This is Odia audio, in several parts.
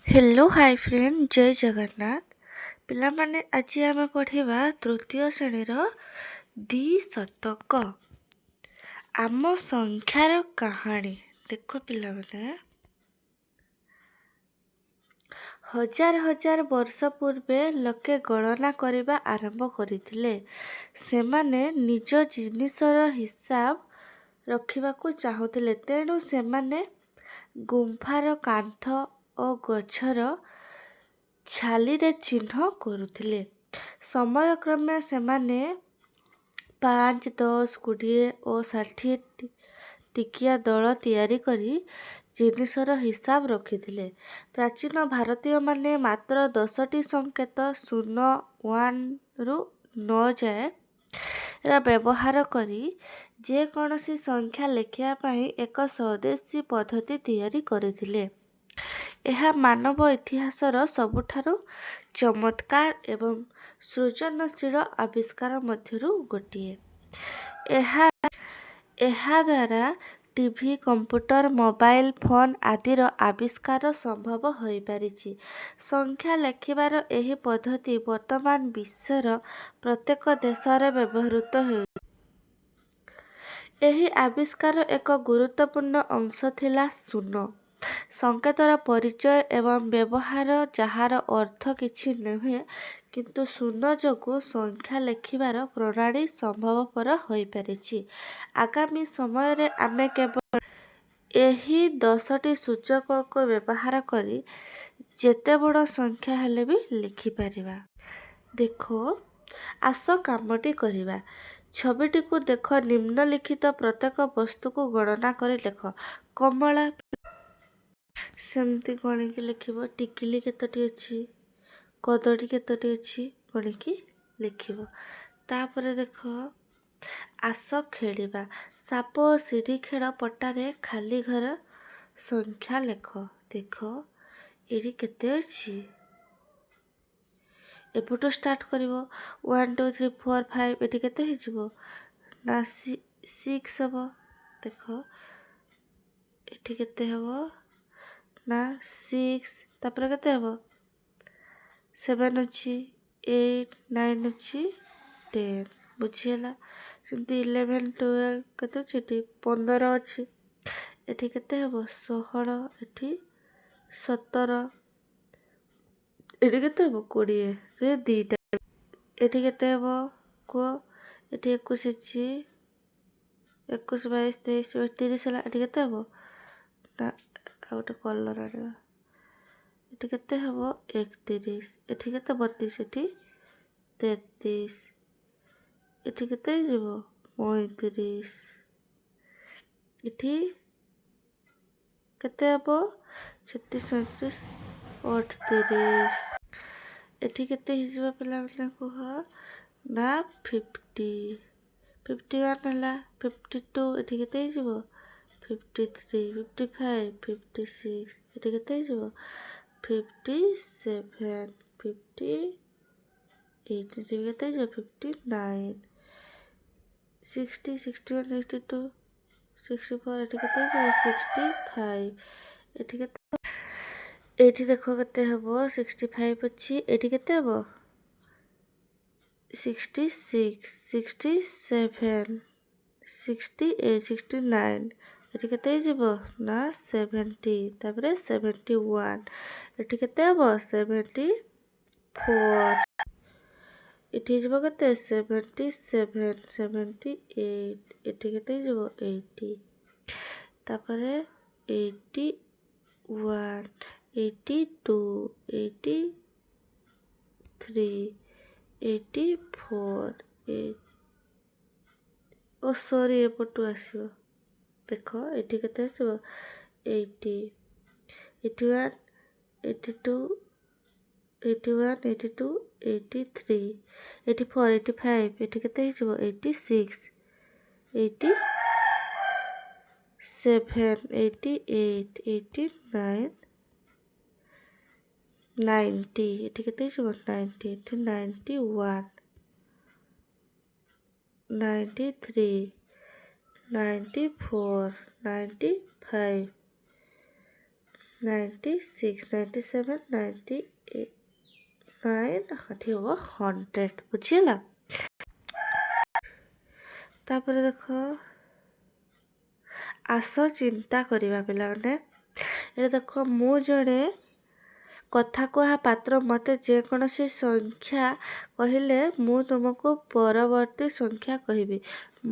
हेलो हाय फ्रेंड जय जगन्नाथ पिलामाने आज आम पढ़िबा तृतीय श्रेणीर द्विशतक आम संख्यार कहानी। देख पिलामाने हजार हजार वर्ष पूर्वे लोके गणना करिबा आरंभ करिथिले। सेमाने निज जिनिसर हिसाब रखिबाकू चाहुथिले, तेणु सेमाने गुम्फार कांथ ओ गछर छालीरे चिह्न କରୁଥିଲେ। ସମୟକ୍ରମେ ସେମାନେ 5, 10, 20 ଓ 60 ଟିକିଆ ଦଳ ତିଆରି କରି ଜିନିଷର ହିସାବ ରଖିଥିଲେ। ପ୍ରାଚୀନ ଭାରତୀୟମାନେ ମାତ୍ର 10ଟି ସଂକେତ 0, 1 ରୁ 9 ଯାଏ ର ବ୍ୟବହାର କରି ଯେକୌଣସି ସଂଖ୍ୟା ଲେଖିବା ପାଇଁ ଏକ ସ୍ୱଦେଶୀ ପଦ୍ଧତି ତିଆରି କରିଥିଲେ। ଏହା ମାନବ ଇତିହାସର ସବୁଠାରୁ ଚମତ୍କାର ଏବଂ ସୃଜନଶୀଳ ଆବିଷ୍କାର ମଧ୍ୟରୁ ଗୋଟିଏ। ଏହାଦ୍ୱାରା ଟିଭି, କମ୍ପ୍ୟୁଟର, ମୋବାଇଲ ଫୋନ ଆଦିର ଆବିଷ୍କାର ସମ୍ଭବ ହୋଇପାରିଛି। ସଂଖ୍ୟା ଲେଖିବାର ଏହି ପଦ୍ଧତି ବର୍ତ୍ତମାନ ବିଶ୍ୱର ପ୍ରତ୍ୟେକ ଦେଶରେ ବ୍ୟବହୃତ ହେଉଛି। ଏହି ଆବିଷ୍କାର ଏକ ଗୁରୁତ୍ୱପୂର୍ଣ୍ଣ ଅଂଶ ଥିଲା ଶୂନ ସଂକେତର ପରିଚୟ ଏବଂ ବ୍ୟବହାର, ଯାହାର ଅର୍ଥ କିଛି ନୁହେଁ, କିନ୍ତୁ ଶୂନ ଯୋଗୁଁ ସଂଖ୍ୟା ଲେଖିବାର ପ୍ରଣାଳୀ ସମ୍ଭବପର ହୋଇପାରିଛି। ଆଗାମୀ ସମୟରେ ଆମେ କେବଳ ଏହି 10ଟି ସୂଚକକୁ ବ୍ୟବହାର କରି ଯେତେ ବଡ଼ ସଂଖ୍ୟା ହେଲେ ବି ଲେଖିପାରିବା। ଦେଖ, ଆସ କାମଟି କରିବା। ଛବିଟିକୁ ଦେଖ। ନିମ୍ନଲିଖିତ ପ୍ରତ୍ୟେକ ବସ୍ତୁକୁ ଗଣନା କରି ଲେଖ। କମଳା ସେମିତି ଗଣିକି ଲେଖିବ। ଟିକିଲି କେତୋଟି ଅଛି, କଦଳୀ କେତୋଟି ଅଛି ଗଣିକି ଲେଖିବ। ତାପରେ ଦେଖ, ଆସ ଖେଳିବା। ସାପ ଓ ସିଡ଼ି ଖେଳ ପଟାରେ ଖାଲି ଘର ସଂଖ୍ୟା ଲେଖ। ଦେଖ, ଏଠି କେତେ ଅଛି? ଏପଟୁ ଷ୍ଟାର୍ଟ କରିବ। 1, 2, 3, 4, 5 ଏଠି କେତେ ହେଇଯିବ ନା 6 ହେବ। ଦେଖ, ଏଠି କେତେ ହେବ ନା 6, ତାପରେ କେତେ ହେବ 7 ଅଛି, 8, 9 ଅଛି, 10। ବୁଝିହେଲା? ସେମିତି 11, 12 କେତେ ଅଛି? ଏଠି 15 ଅଛି। ଏଠି କେତେ ହେବ 16, ଏଠି 17, ଏଠି କେତେ ହେବ 20, ସେ ଦୁଇଟା। ଏଠି କେତେ ହେବ କୁହ? ଏଠି 21 ଅଛି, 21, 22, 23, 30 ହେଲା। ଏଠି କେତେ ହେବ ନା ଆଉ ଗୋଟେ କଲର ଆଣିବା। ଏଠି କେତେ ହେବ 31, ଏଠି କେତେ 32, ଏଠି 33, ଏଠି କେତେ ହେଇଯିବ 35, ଏଠି କେତେ ହେବ 36, 37, 38, ଏଠି କେତେ ହେଇଯିବ ପିଲାମାନେ କୁହ ନା 50, 51 ହେଲା। 52, ଏଠି କେତେ ହେଇଯିବ 53, 55, 56, ଏଠି କେତେ ହେଇଯିବ 57, 58, ଏଠି କେତେ ହେଇଯିବ 59, 60, 61, 62, 64, ଏଠି କେତେ ହେଇଯିବ 65, ଏଠି କେତେ? ଏଠି ଦେଖ କେତେ ହେବ 65 ଅଛି। ଏଠି କେତେ ହେବ 66, 67, 68, 69, ଏଠି କେତେ ହେଇଯିବ ନା 70, ତାପରେ 71, ଏଠି କେତେ ହେବ 74, ଏଠି ହେଇଯିବ କେତେ 77, 78, ଏଠି କେତେ ହେଇଯିବ 80, ତାପରେ 81, 82, 83, 84, ଓ ସରି ଏପଟୁ ଆସିବ। ଦେଖ, ଏଠି କେତେ ଆସିବ 80, 81, 82, 81, 82, 83, 84, 85, ଏଠି କେତେ ହେଇଯିବ 86, 87, 88, 89, 90, ଏଠି କେତେ ହେଇଯିବ 90, ଏଠି 91, 93, 94, 95, 96, 97, 99 ଏଠି ହେବ 100 ବୁଝିହେଲା। ତାପରେ ଦେଖ ଆସ ଚିନ୍ତା କରିବା ପିଲାମାନେ। ଏଠି ଦେଖ ମୁଁ ଜଣେ କଥା କୁହା ପାତ୍ର, ମୋତେ ଯେକୌଣସି ସଂଖ୍ୟା କହିଲେ ମୁଁ ତୁମକୁ ପରବର୍ତ୍ତୀ ସଂଖ୍ୟା କହିବି।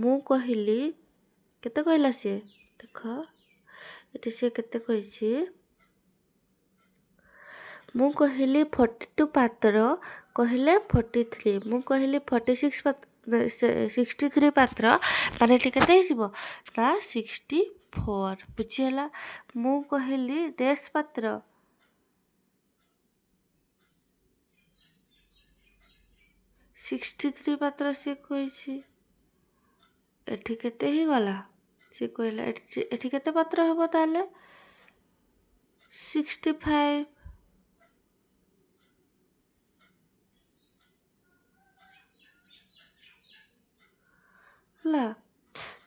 ମୁଁ କହିଲି କେତେ କହିଲା ସିଏ? ଦେଖ ଏଠି ସିଏ କେତେ କହିଛି? ମୁଁ କହିଲି 42 ପାତ୍ର କହିଲେ 43। ମୁଁ କହିଲି 63 ପାତ୍ର ମାନେ ଏଠି କେତେ ହେଇଯିବ ନା 64 ବୁଝିହେଲା। ମୁଁ କହିଲି ଡେସ୍ ପାତ୍ର 63 ପାତ୍ର ସିଏ କହିଛି। ଏଠି କେତେ ହେଇଗଲା ସିଏ କହିଲା। ଏଠି କେତେ ପାତ୍ର ହେବ ତାହେଲେ 65 ହେଲା।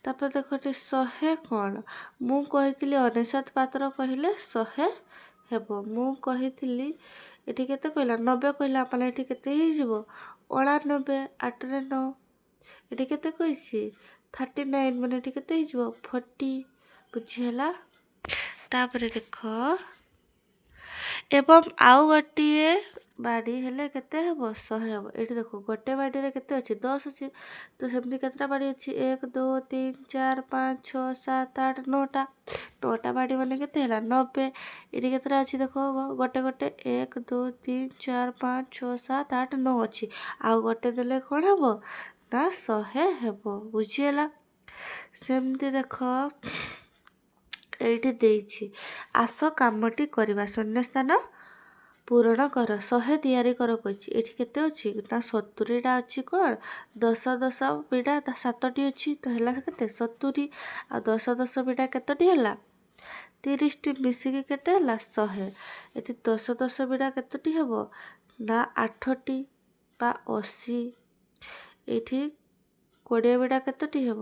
ତାପରେ ଦେଖ ଏଠି 100 କ'ଣ? ମୁଁ କହିଥିଲି 99 ପାତ୍ର କହିଲେ 100 ହେବ। ମୁଁ କହିଥିଲି ଏଠି କେତେ କହିଲା 90 କହିଲା, ମାନେ ଏଠି କେତେ ହେଇଯିବ 89, 8ରେ 9। ଏଠି କେତେ କହିଛି 39, ମାନେ ଏଠି କେତେ ହେଇଯିବ 40 ବୁଝିହେଲା। ତାପରେ ଦେଖ ଏବଂ ଆଉ ଗୋଟିଏ ବାଡ଼ି ହେଲେ କେତେ ହେବ 100 ହେବ। ଏଠି ଦେଖ ଗୋଟେ ବାଡ଼ିରେ କେତେ ଅଛି 10 ଅଛି, ତ ସେମିତି କେତେଟା ବାଡ଼ି ଅଛି 1 2 3 4 5 6 7 8 9ଟା। 9ଟା ବାଡ଼ି ମାନେ କେତେ ହେଲା 90। ଏଠି କେତେଟା ଅଛି ଦେଖ ଗୋଟେ 1 2 3 4 5 6 7 8 9 ଅଛି। ଆଉ ଗୋଟେ ଦେଲେ କ'ଣ ହେବ ନା 100 ହେବ ବୁଝିହେଲା। ସେମିତି ଦେଖ ଏଇଠି ଦେଇଛି ଆସ କାମଟି କରିବା, ଶୂନ୍ୟସ୍ଥାନ ପୂରଣ କର, 100 ତିଆରି କର କହିଛି। ଏଠି କେତେ ଅଛି ନା 70ଟା ଅଛି। କ'ଣ 10 10 ବିଡ଼ା 7ଟି ଅଛି, ତ ହେଲା କେତେ 70। ଆଉ 10 10 ବିଡ଼ା କେତୋଟି ହେଲା 30ଟି, ମିଶିକି କେତେ ହେଲା 100। ଏଠି 10 10 ବିଡ଼ା କେତୋଟି ହେବ ନା 8ଟି ବା 80। ଏଠି 20 ବିଡ଼ା କେତୋଟି ହେବ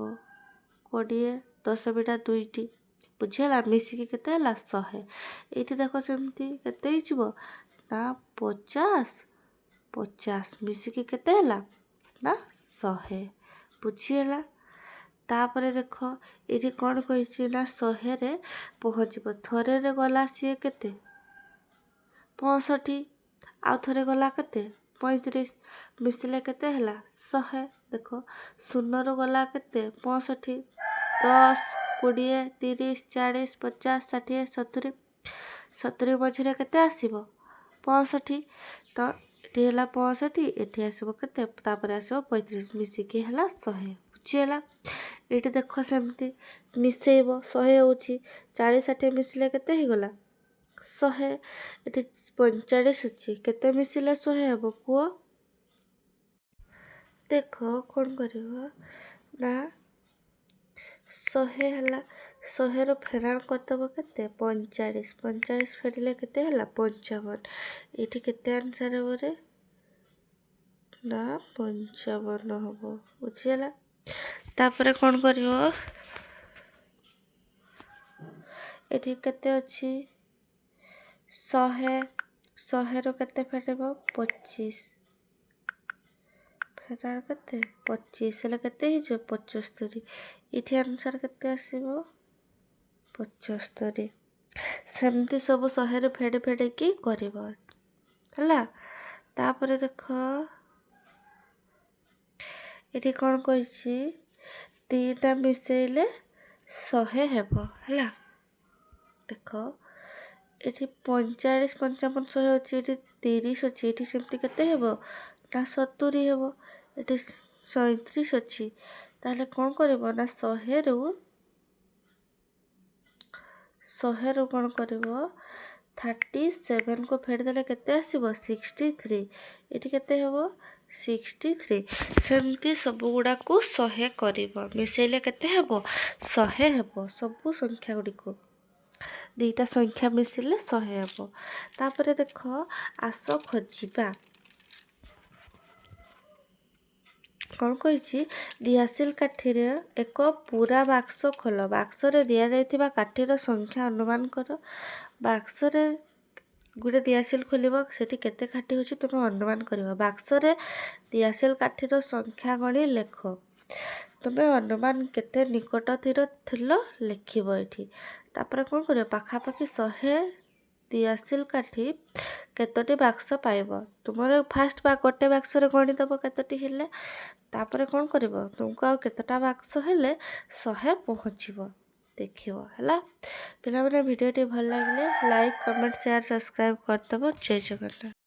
20, 10 ବିଡ଼ା 2ଟି ବୁଝିହେଲା। ମିଶିକି କେତେ ହେଲା 100। ଏଇଠି ଦେଖ ସେମିତି କେତେ ହେଇଯିବ ନା 50 50 ମିଶିକି କେତେ ହେଲା ନା 100 ବୁଝିହେଲା। ତାପରେ ଦେଖ ଏଇଠି କ'ଣ କହିଛି ନା 100ରେ ପହଞ୍ଚିବ। ଥରେରେ ଗଲା ସିଏ କେତେ 65, ଆଉ ଥରେ ଗଲା କେତେ 35, ମିଶିଲେ କେତେ ହେଲା 100। ଦେଖ 0ରୁ ଗଲା କେତେ 65, 10 20 30 40 50 60 70, 70 ମଝିରେ କେତେ ଆସିବ 65, ତ ଏଠି ହେଲା 65, ଏଠି ଆସିବ କେତେ ତାପରେ ଆସିବ 35, ମିଶିକି ହେଲା 100 ବୁଝିହେଲା। ଏଇଠି ଦେଖ ସେମିତି ମିଶେଇବ 100 ହେଉଛି 40 60 ମିଶିଲେ କେତେ ହେଇଗଲା 100। ଏଠି 45 ଅଛି, କେତେ ମିଶିଲେ 100 ହେବ କୁହ? ଦେଖ କ'ଣ କରିବ ନା 100 ହେଲା, 100ରୁ ଫେରାଣ କରିଦେବ କେତେ 45, 45 ଫେରିଲେ କେତେ ହେଲା 55। ଏଇଠି କେତେ ଆନ୍ସର ହେବ ରେ ନା 55 ହେବ ବୁଝିହେଲା। ତାପରେ କ'ଣ କରିବ ଏଠି କେତେ ଅଛି 100, 100ରୁ କେତେ ଫେରିବ 25, ଫେରାଣ କେତେ 25 ହେଲେ କେତେ ହେଇଯିବ 75। ଏଠି ଆନ୍ସର କେତେ ଆସିବ 75। ସେମିତି ସବୁ 100ରୁ ଫେଡ଼ିକି କରିବ ହେଲା। ତାପରେ ଦେଖ ଏଠି କ'ଣ କହିଛି 3ଟା ମିଶେଇଲେ 100 ହେବ ହେଲା। ଦେଖ ଏଠି 45 55 100 ଅଛି, ଏଠି 30 ଅଛି, ଏଠି ସେମିତି କେତେ ହେବ ନା 70 ହେବ। ଏଠି 37 ଅଛି, ତାହେଲେ କ'ଣ କରିବ ନା 100ରୁ କ'ଣ କରିବ 37କୁ ଫେଡ଼ିଦେଲେ କେତେ ଆସିବ 63। ଏଠି କେତେ ହେବ 63। ସେମିତି ସବୁ ଗୁଡ଼ାକୁ 100 କରିବ, ମିଶେଇଲେ କେତେ ହେବ 100 ହେବ। ସବୁ ସଂଖ୍ୟା ଗୁଡ଼ିକୁ 2ଟା ସଂଖ୍ୟା ମିଶିଲେ 100 ହେବ। ତାପରେ ଦେଖ ଆସ ଖୋଜିବା। କ'ଣ କହିଛି ଦିଆସିଲ କାଠିର ଏକ ପୂରା ବାକ୍ସ ଖୋଲ, ବାକ୍ସରେ ଦିଆଯାଇଥିବା କାଠିର ସଂଖ୍ୟା ଅନୁମାନ କର। ବାକ୍ସରେ ଗୋଟେ ଦିଆସିଲ୍ ଖୋଲିବ, ସେଠି କେତେ କାଠି ହେଉଛି ତୁମେ ଅନୁମାନ କରିବ। ବାକ୍ସରେ ଦିଆସିଲ୍ କାଠିର ସଂଖ୍ୟା ଗଣି ଲେଖ। ତୁମେ ଅନୁମାନ କେତେ ନିକଟରେ ଥିଲ ଲେଖିବ ଏଠି। ତାପରେ କ'ଣ କରିବ, ପାଖାପାଖି 100 ଦିଆସିଲ୍ କାଠି କେତୋଟି ବାକ୍ସ ପାଇବ। ତୁମର ଫାଷ୍ଟ ଗୋଟେ ବାକ୍ସରେ ଗଣିଦେବ କେତୋଟି ହେଲେ। ତାପରେ କ'ଣ କରିବ, ତୁମକୁ ଆଉ କେତେଟା ବାକ୍ସ ହେଲେ 100 ପହଞ୍ଚିବ ଦେଖିବ ହେଲା। ପିଲାମାନେ ଭିଡ଼ିଓଟି ଭଲ ଲାଗିଲେ ଲାଇକ୍, କମେଣ୍ଟ, ସେୟାର, ସବସ୍କ୍ରାଇବ୍ କରିଦେବ। ଜୟ ଜଗନ୍ନାଥ।